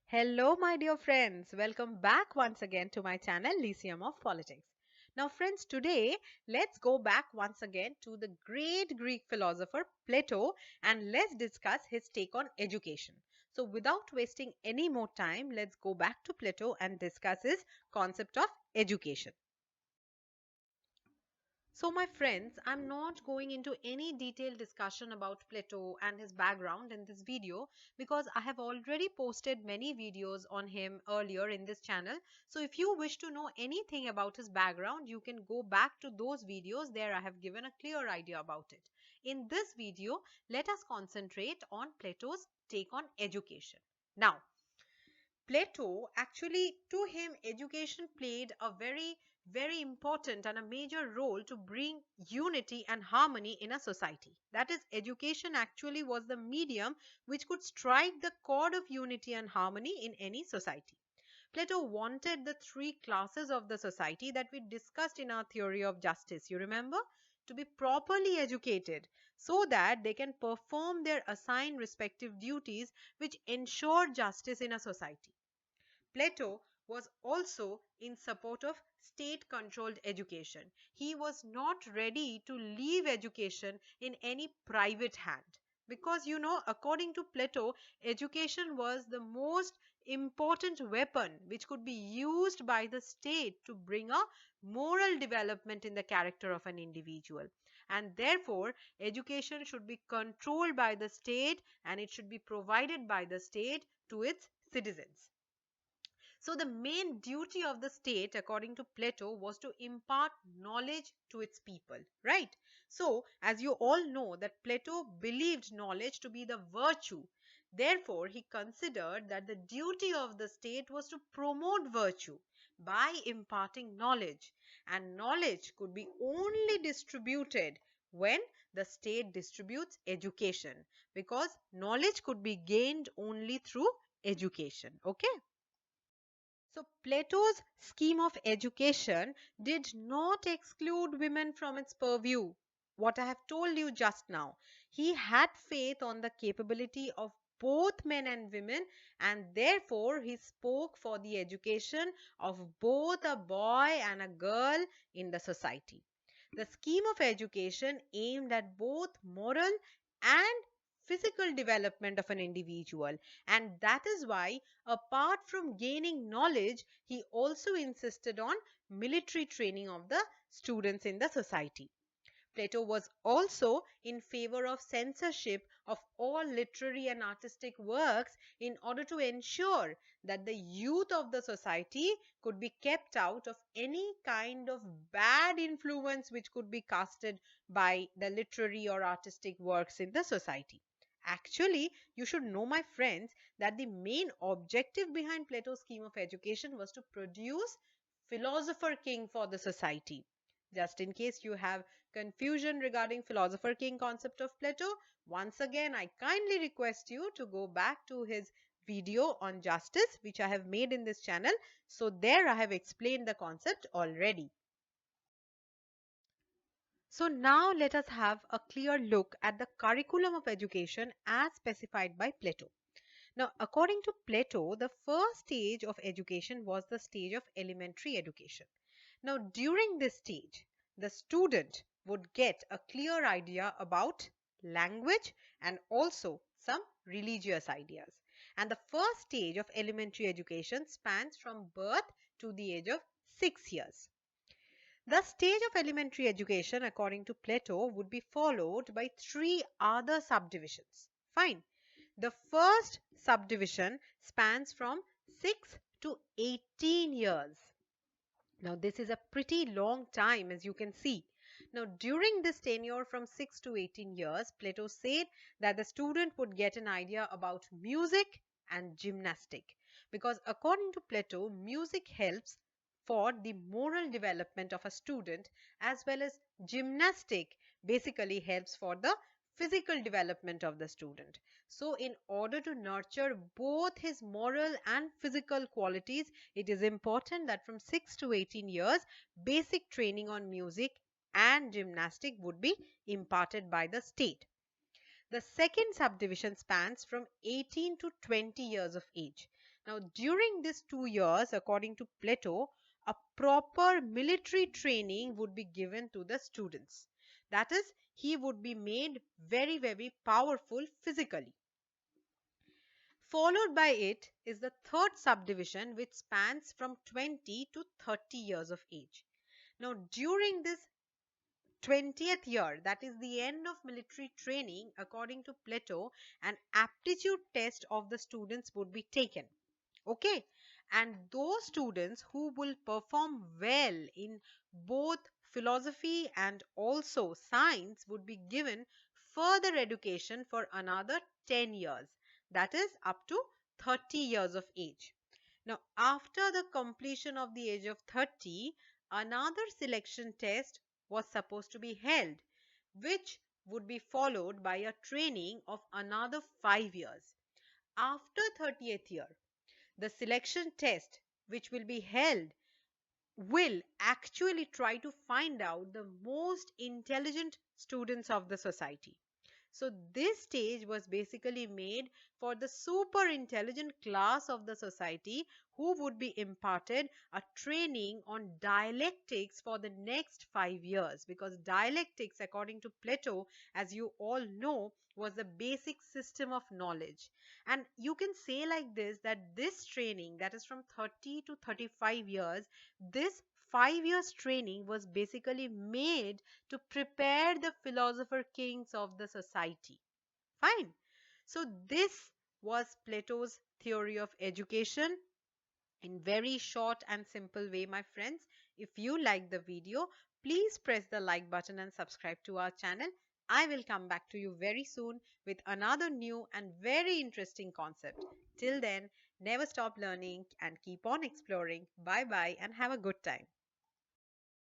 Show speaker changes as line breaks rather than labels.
Hello, my dear friends. Welcome back once again to my channel, Lyceum of Politics. Now, friends, today let's go back once again to the great Greek philosopher Plato and let's discuss his take on education. So, without wasting any more time, let's go back to Plato and discuss his concept of education. So, my friends, I'm not going into any detailed discussion about Plato and his background in this video because I have already posted many videos on him earlier in this channel. So, if you wish to know anything about his background, you can go back to those videos. There, I have given a clear idea about it. In this video, let us concentrate on Plato's take on education. Now, Plato actually, to him, education played a very important and a major role to bring unity and harmony in a society. That is, education actually was the medium which could strike the chord of unity and harmony in any society. Plato wanted the three classes of the society that we discussed in our theory of justice, you remember? To be properly educated so that they can perform their assigned respective duties which ensure justice in a society. Plato was also in support of state controlled education. He was not ready to leave education in any private hand. Because, according to Plato, education was the most important weapon which could be used by the state to bring a moral development in the character of an individual. And therefore, education should be controlled by the state and it should be provided by the state to its citizens. So, the main duty of the state, according to Plato, was to impart knowledge to its people, right? So, as you all know, that Plato believed knowledge to be the virtue. Therefore, he considered that the duty of the state was to promote virtue by imparting knowledge, and knowledge could be only distributed when the state distributes education, because knowledge could be gained only through education. Okay. So, Plato's scheme of education did not exclude women from its purview. What I have told you just now, he had faith on the capability of both men and women, and therefore he spoke for the education of both a boy and a girl in the society. The scheme of education aimed at both moral and physical development of an individual, and that is why, apart from gaining knowledge, he also insisted on military training of the students in the society. Plato was also in favor of censorship of all literary and artistic works in order to ensure that the youth of the society could be kept out of any kind of bad influence which could be casted by the literary or artistic works in the society. Actually, you should know, my friends, that the main objective behind Plato's scheme of education was to produce philosopher king for the society. Just in case you have confusion regarding philosopher king concept of Plato, once again I kindly request you to go back to his video on justice which I have made in this channel. So there I have explained the concept already. So now let us have a clear look at the curriculum of education as specified by Plato. Now, according to Plato, the first stage of education was the stage of elementary education. Now, during this stage, the student would get a clear idea about language and also some religious ideas. And the first stage of elementary education spans from birth to the age of 6 years. The stage of elementary education, according to Plato, would be followed by three other subdivisions. Fine. The first subdivision spans from 6 to 18 years. Now, this is a pretty long time, as you can see. Now, during this tenure from 6 to 18 years, Plato said that the student would get an idea about music and gymnastic. Because according to Plato, music helps for the moral development of a student, as well as gymnastic basically helps for the physical development of the student. So, in order to nurture both his moral and physical qualities, it is important that from 6 to 18 years, basic training on music and gymnastic would be imparted by the state. The second subdivision spans from 18 to 20 years of age. Now, during these 2 years, according to Plato, a proper military training would be given to the students. That is, he would be made very, very powerful physically. Followed by it is the third subdivision, which spans from 20 to 30 years of age. Now, during this 20th year, that is the end of military training, according to Plato, an aptitude test of the students would be taken. Okay, and those students who will perform well in both philosophy and also science would be given further education for another 10 years, that is up to 30 years of age. Now, after the completion of the age of 30, another selection test was supposed to be held, which would be followed by a training of another 5 years. After 30th year, the selection test which will be held will actually try to find out the most intelligent students of the society. So this stage was basically made for the super intelligent class of the society, who would be imparted a training on dialectics for the next 5 years, because dialectics, according to Plato, as you all know, was the basic system of knowledge. And you can say like this, that this training, that is from 30 to 35 years, this 5 years training was basically made to prepare the philosopher kings of the society. Fine. So this was Plato's theory of education in very short and simple way, my friends. If you like the video, please press the like button and subscribe to our channel. I will come back to you very soon with another new and very interesting concept. Till then, never stop learning and keep on exploring. Bye bye and have a good time.